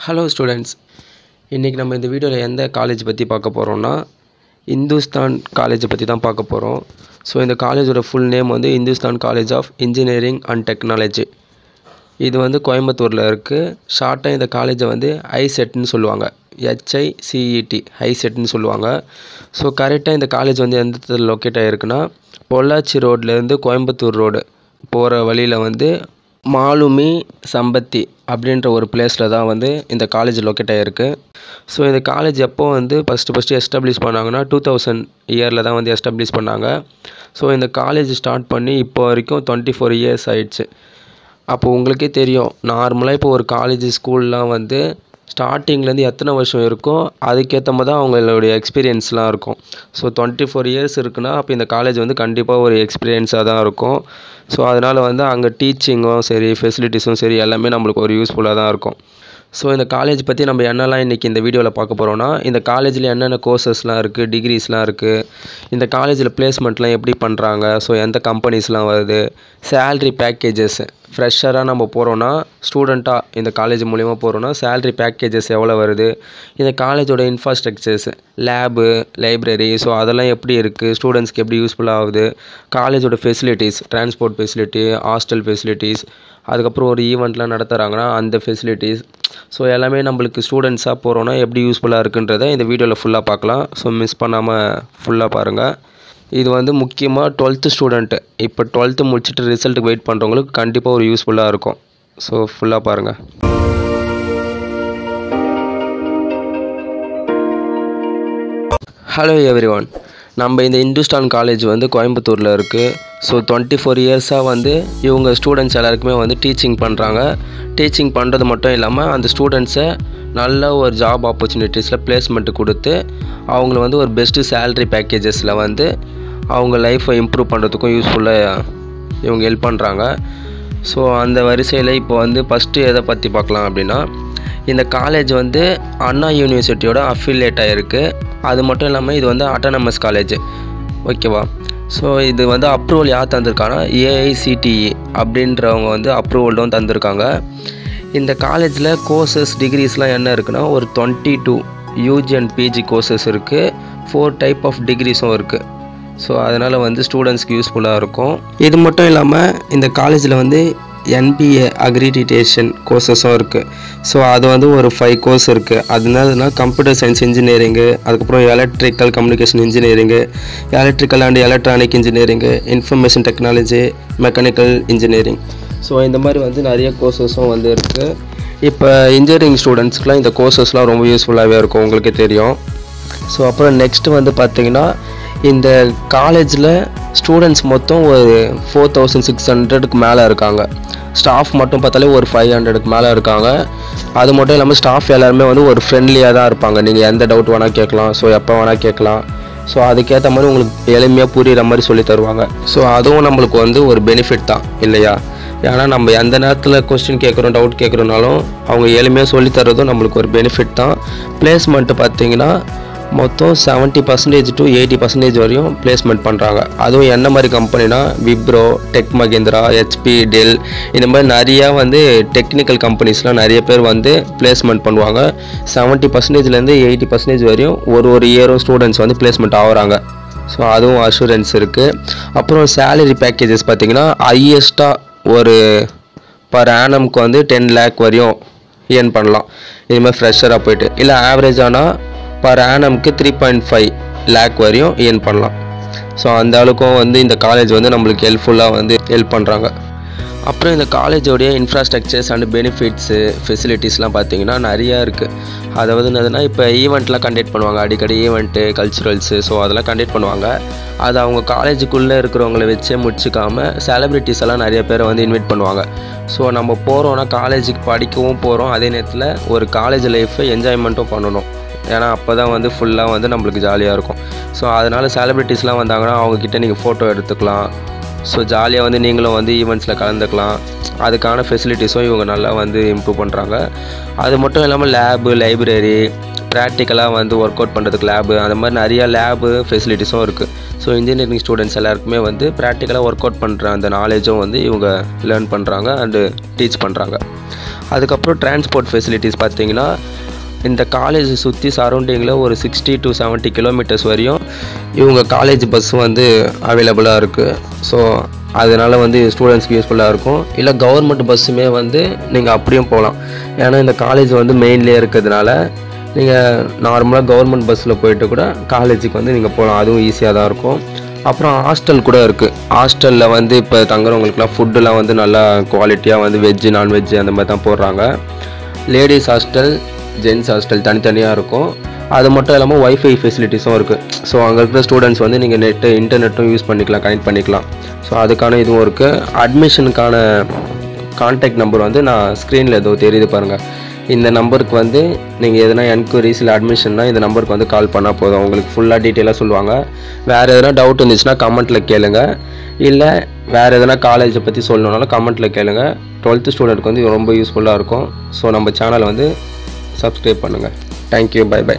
Hello students, இன்றைக்கி நம்ம இந்த வீடியோவில் எந்த காலேஜ் பற்றி பார்க்க போகிறோம்னா இந்துஸ்தான் காலேஜை பற்றி தான் பார்க்க போகிறோம். ஸோ இந்த காலேஜோட ஃபுல் நேம் வந்து Hindustan college of engineering and technology. இது வந்து கோயம்புத்தூரில் இருக்குது. ஷார்ட்டாக இந்த காலேஜை வந்து ஐசெட்னு சொல்லுவாங்க. HICET ஐசெட்னு சொல்லுவாங்க. ஸோ கரெக்டாக இந்த காலேஜ் வந்து எந்த இடத்துல லொக்கேட் ஆகிருக்குன்னா பொள்ளாச்சி ரோட்லேருந்து கோயம்புத்தூர் ரோடு போகிற வழியில் வந்து மாலுமி சம்பத்தி அப்படின்ற ஒரு பிளேஸில் தான் வந்து இந்த காலேஜ் லொக்கேட் ஆகிருக்கு. ஸோ இந்த காலேஜ் எப்போ வந்து ஃபஸ்ட்டு எஸ்டாப்ளிஷ் பண்ணாங்கன்னா 2000 இயரில் தான் வந்து எஸ்டாப்ளிஷ் பண்ணாங்க. ஸோ இந்த காலேஜ் ஸ்டார்ட் பண்ணி இப்போ வரைக்கும் 24 இயர்ஸ் ஆயிடுச்சு. அப்போது உங்களுக்கே தெரியும், நார்மலாக இப்போ ஒரு காலேஜ் ஸ்கூல்லாம் வந்து ஸ்டார்டிங்லேருந்து எத்தனை வருஷம் இருக்கோ அதுக்கேற்ற மாதிரி தான் அவங்களுடைய எக்ஸ்பீரியன்ஸ்லாம் இருக்கும். ஸோ 24 இயர்ஸ் இருக்குன்னா அப்போ இந்த காலேஜ் வந்து கண்டிப்பாக ஒரு எக்ஸ்பீரியன்ஸாக தான் இருக்கும். ஸோ அதனால் வந்து அங்கே டீச்சிங்கும் சரி, ஃபெசிலிட்டிஸும் சரி, எல்லாமே நம்மளுக்கு ஒரு யூஸ்ஃபுல்லாக தான் இருக்கும். ஸோ இந்த காலேஜ் பற்றி நம்ம என்னெல்லாம் இன்றைக்கி இந்த வீடியோவில் பார்க்க போகிறோன்னா, இந்த காலேஜில் என்னென்ன கோர்சஸ்லாம் இருக்குது, டிகிரிஸ்லாம் இருக்குது, இந்த காலேஜில் பிளேஸ்மெண்ட்லாம் எப்படி பண்ணுறாங்க, ஸோ எந்த கம்பெனிஸ்லாம் வருது, சேல்ரி பேக்கேஜஸ், ஃப்ரெஷராக நம்ம போகிறோன்னா ஸ்டூடெண்ட்டாக இந்த காலேஜ் மூலிமா போகிறோன்னா சேல்ரி பேக்கேஜஸ் எவ்வளோ வருது, இந்த காலேஜோட இன்ஃப்ராஸ்ட்ரக்சர்ஸ், லேபு, லைப்ரரி, ஸோ அதெல்லாம் எப்படி இருக்குது, ஸ்டூடெண்ட்ஸ்க்கு எப்படி யூஸ்ஃபுல்லாக ஆகுது, காலேஜோட facilities, transport facility, hostel facilities, அதுக்கப்புறம் ஒரு ஈவெண்ட்லாம் நடத்துகிறாங்கன்னா அந்த ஃபெசிலிட்டிஸ், ஸோ எல்லாமே நம்மளுக்கு ஸ்டூடெண்ட்ஸாக போகிறோன்னா எப்படி யூஸ்ஃபுல்லாக இருக்குன்றதை இந்த வீடியோவில் ஃபுல்லாக பார்க்கலாம். ஸோ மிஸ் பண்ணாமல் ஃபுல்லாக பாருங்கள். இது வந்து முக்கியமாக 12th ஸ்டூடெண்ட்டு, இப்போ 12th முடிச்சுட்டு ரிசல்ட்டுக்கு வெயிட் பண்ணுறவங்களுக்கு கண்டிப்பாக ஒரு யூஸ்ஃபுல்லாக இருக்கும். ஸோ ஃபுல்லாக பாருங்கள். ஹலோ எவ்ரிஒன், நம்ம இந்த இந்துஸ்தான் காலேஜ் வந்து கோயம்புத்தூரில் இருக்குது. ஸோ 24 இயர்ஸாக வந்து இவங்க ஸ்டூடெண்ட்ஸ் எல்லாருக்குமே வந்து டீச்சிங் பண்ணுறாங்க. டீச்சிங் பண்ணுறது மட்டும் இல்லாமல் அந்த ஸ்டூடெண்ட்ஸை நல்ல ஒரு ஜாப் ஆப்பர்ச்சுனிட்டிஸில் பிளேஸ்மெண்ட்டு கொடுத்து அவங்கள வந்து ஒரு பெஸ்ட்டு சேல்ரி பேக்கேஜஸில் வந்து அவங்க லைஃப்பை இம்ப்ரூவ் பண்ணுறதுக்கும் யூஸ்ஃபுல்லாக இவங்க ஹெல்ப் பண்ணுறாங்க. ஸோ அந்த வரிசையில் இப்போ வந்து ஃபஸ்ட்டு எதை பற்றி பார்க்கலாம் அப்படின்னா, இந்த காலேஜ் வந்து அண்ணா யூனிவர்சிட்டியோட அஃபிலியேட் ஆகிருக்கு. அது மட்டும் இல்லாமல் இது வந்து அட்டானமஸ் காலேஜ், ஓகேவா. ஸோ இது வந்து அப்ரூவல் யார் தந்திருக்காங்கன்னா AICTE அப்படின்றவங்க வந்து அப்ரூவலும் தந்திருக்காங்க. இந்த காலேஜில் கோர்சஸ், டிகிரிஸ்லாம் என்ன இருக்குன்னா ஒரு 22 UG அண்ட் PG கோர்சஸ் இருக்குது. 4 டைப் ஆஃப் டிகிரிஸும் இருக்குது. ஸோ அதனால் வந்து ஸ்டூடெண்ட்ஸ்க்கு யூஸ்ஃபுல்லாக இருக்கும். இது மட்டும் இல்லாமல் இந்த காலேஜில் வந்து NBA அக்ரிடிடேஷன் கோர்சஸும் இருக்குது. ஸோ அது வந்து ஒரு 5 கோர்ஸ் இருக்குது. அதனால கம்ப்யூட்டர் சயின்ஸ் இன்ஜினியரிங்கு, அதுக்கப்புறம் electrical communication engineering, electrical and electronic engineering, information technology, mechanical engineering. So இந்த மாதிரி வந்து நிறைய கோர்சஸும் வந்து இருக்குது. இப்போ இன்ஜினியரிங் ஸ்டூடெண்ட்ஸ்க்குலாம் இந்த கோர்சஸ்லாம் ரொம்ப யூஸ்ஃபுல்லாகவே இருக்கும், உங்களுக்கே தெரியும். ஸோ அப்புறம் நெக்ஸ்ட்டு வந்து பார்த்திங்கன்னா, இந்த காலேஜில் ஸ்டூடெண்ட்ஸ் மொத்தம் ஒரு 4600க்கு மேலே இருக்காங்க. ஸ்டாஃப் மட்டும் பார்த்தாலே ஒரு 500க்கு மேலே இருக்காங்க. அது மட்டும் இல்லாமல் ஸ்டாஃப் எல்லாருமே வந்து ஒரு ஃப்ரெண்ட்லியாக தான் இருப்பாங்க. நீங்கள் எந்த டவுட் வேணால் கேட்கலாம், ஸோ எப்போ வேணால் கேட்கலாம். ஸோ அதுக்கேற்ற மாதிரி உங்களுக்கு எளிமையாக புரிகிற மாதிரி சொல்லி தருவாங்க. ஸோ அதுவும் நம்மளுக்கு வந்து ஒரு பெனிஃபிட் தான் இல்லையா. ஏன்னா நம்ம எந்த நேரத்தில் கொஸ்டின் கேட்குறோம், டவுட் கேட்குறோனாலும் அவங்க எளிமையாக சொல்லித்தரதும் நம்மளுக்கு ஒரு பெனிஃபிட் தான். பிளேஸ்மெண்ட்டு பார்த்திங்கன்னா மொத்தம் 70% to 80% வரையும் பிளேஸ்மெண்ட் பண்ணுறாங்க. அதுவும் என்ன மாதிரி கம்பெனினா Wipro, tech Mahindra, HP, Dell, இந்த மாதிரி நிறையா வந்து டெக்னிக்கல் கம்பெனிஸ்லாம் நிறைய பேர் வந்து பிளேஸ்மெண்ட் பண்ணுவாங்க. 70%லேருந்து 80% வரையும் ஒரு இயரும் ஸ்டூடெண்ட்ஸ் வந்து பிளேஸ்மெண்ட் ஆகுறாங்க. ஸோ அதுவும் அஷூரன்ஸ் இருக்குது. அப்புறம் சேலரி பேக்கேஜஸ் பார்த்திங்கன்னா ஹையஸ்ட்டாக ஒரு பர் ஆனம்க்கு வந்து 10 lakh வரையும் ஏர்ன் பண்ணலாம். இதுமாதிரி ஃப்ரெஷராக போய்ட்டு, இல்லை ஆவரேஜானால் பர் ஆனம்க்கு 3.5 lakh வரையும் ஏர்ன் பண்ணலாம். ஸோ அந்த அளவுக்கும் வந்து இந்த காலேஜ் வந்து நம்மளுக்கு ஹெல்ப்ஃபுல்லாக வந்து ஹெல்ப் பண்ணுறாங்க. அப்புறம் இந்த காலேஜோடைய இன்ஃப்ராஸ்ட்ரக்சர்ஸ் அண்ட் பெனிஃபிட்ஸு, ஃபெசிலிட்டிஸ்லாம் பார்த்திங்கன்னா நிறையா இருக்குது. அதாவது என்னதுன்னா, இப்போ ஈவெண்ட்லாம் கண்டக்ட் பண்ணுவாங்க, அடிக்கடி ஈவெண்ட்டு, கல்ச்சுரல்ஸு, ஸோ அதெல்லாம் கண்டக்ட் பண்ணுவாங்க. அது அவங்க காலேஜுக்குள்ளே இருக்கிறவங்கள வச்சே முடிச்சுக்காமல் செலிப்ரிட்டிஸ் எல்லாம் நிறைய பேரை வந்து இன்வைட் பண்ணுவாங்க. ஸோ நம்ம போகிறோன்னா காலேஜுக்கு படிக்கவும் போகிறோம், அதே நேரத்தில் ஒரு காலேஜ் லைஃப்பை என்ஜாய்மெண்ட்டும் பண்ணணும். ஏன்னா அப்போ தான் வந்து ஃபுல்லாக வந்து நம்மளுக்கு ஜாலியாக இருக்கும். ஸோ அதனால் செலிப்ரிட்டிஸ்லாம் வந்தாங்கன்னா அவங்கக்கிட்ட நீங்கள் ஃபோட்டோ எடுத்துக்கலாம். ஸோ ஜாலியாக வந்து நீங்களும் வந்து ஈவெண்ட்ஸில் கலந்துக்கலாம். அதுக்கான ஃபெசிலிட்டிஸும் இவங்க நல்லா வந்து இம்ப்ரூவ் பண்ணுறாங்க. அது மட்டும் இல்லாமல் லேபு, லைப்ரரி, ப்ராக்டிக்கலாக வந்து ஒர்க் அவுட் பண்ணுறதுக்கு லேபு, அந்த மாதிரி நிறையா லேபு ஃபெசிலிட்டிஸும் இருக்குது. ஸோ இன்ஜினியரிங் ஸ்டூடெண்ட்ஸ் எல்லாருக்குமே வந்து ப்ராக்டிக்கலாக ஒர்க் அவுட் பண்ணுற அந்த நாலேஜும் வந்து இவங்க லேர்ன் பண்ணுறாங்க அண்டு டீச் பண்ணுறாங்க. அதுக்கப்புறம் டிரான்ஸ்போர்ட் ஃபெசிலிட்டிஸ் பார்த்தீங்கன்னா இந்த காலேஜ் சுற்றி சரௌண்டிங்கில் ஒரு 60 to 70 கிலோமீட்டர்ஸ் வரையும் இவங்க காலேஜ் பஸ் வந்து அவைலபிளாக இருக்குது. ஸோ அதனால் வந்து ஸ்டூடெண்ட்ஸ்க்கு யூஸ்ஃபுல்லாக இருக்கும். இல்லை கவர்மெண்ட் பஸ்ஸுமே வந்து நீங்கள் அப்படியும் போகலாம். ஏன்னா இந்த காலேஜ் வந்து மெயின்லேயே இருக்கிறதுனால நீங்கள் நார்மலாக கவர்மெண்ட் பஸ்ஸில் போயிட்டு கூட காலேஜுக்கு வந்து நீங்கள் போகலாம். அதுவும் ஈஸியாக தான் இருக்கும். அப்புறம் ஹாஸ்டல் கூட இருக்குது. ஹாஸ்டலில் வந்து இப்போ தங்குறவங்களுக்குலாம் ஃபுட்டுலாம் வந்து நல்லா குவாலிட்டியாக வந்து வெஜ்ஜு நான்வெஜ்ஜு அந்த மாதிரி தான் போடுறாங்க. லேடிஸ் ஹாஸ்டல் ஜென்ஸ் ஹாஸ்டல் தனித்தனியாக இருக்கும். அது மட்டும் இல்லாமல் ஒய்ஃபை ஃபெசிலிட்டிஸும் இருக்குது. ஸோ அங்கே இருக்கிற ஸ்டூடெண்ட்ஸ் வந்து நீங்கள் இன்டர்நெட்டும் யூஸ் பண்ணிக்கலாம், கனெக்ட் பண்ணிக்கலாம். ஸோ அதுக்கான இதுவும் இருக்குது. அட்மிஷனுக்கான கான்டாக்ட் நம்பர் வந்து நான் ஸ்க்ரீனில் ஏதோ தெரியுது பாருங்கள். இந்த நம்பருக்கு வந்து நீங்கள் எதனா என்கொயரிஸ் இல்லை அட்மிஷன்னா இந்த நம்பருக்கு வந்து கால் பண்ணால் போதும். உங்களுக்கு ஃபுல்லாக டீட்டெயிலாக சொல்லுவாங்க. வேறு எதனா டவுட் இருந்துச்சுன்னா கமெண்ட்டில் கேளுங்க. இல்லை வேறு எதனா காலேஜை பற்றி சொல்லணுன்னாலும் கமெண்ட்டில் கேளுங்க. 12th ஸ்டூடெண்ட்க்கு வந்து ரொம்ப யூஸ்ஃபுல்லாக இருக்கும். ஸோ நம்ம சேனலை வந்து சப்ஸ்கிரைப் பண்ணுங்கள். Thank you, bye by.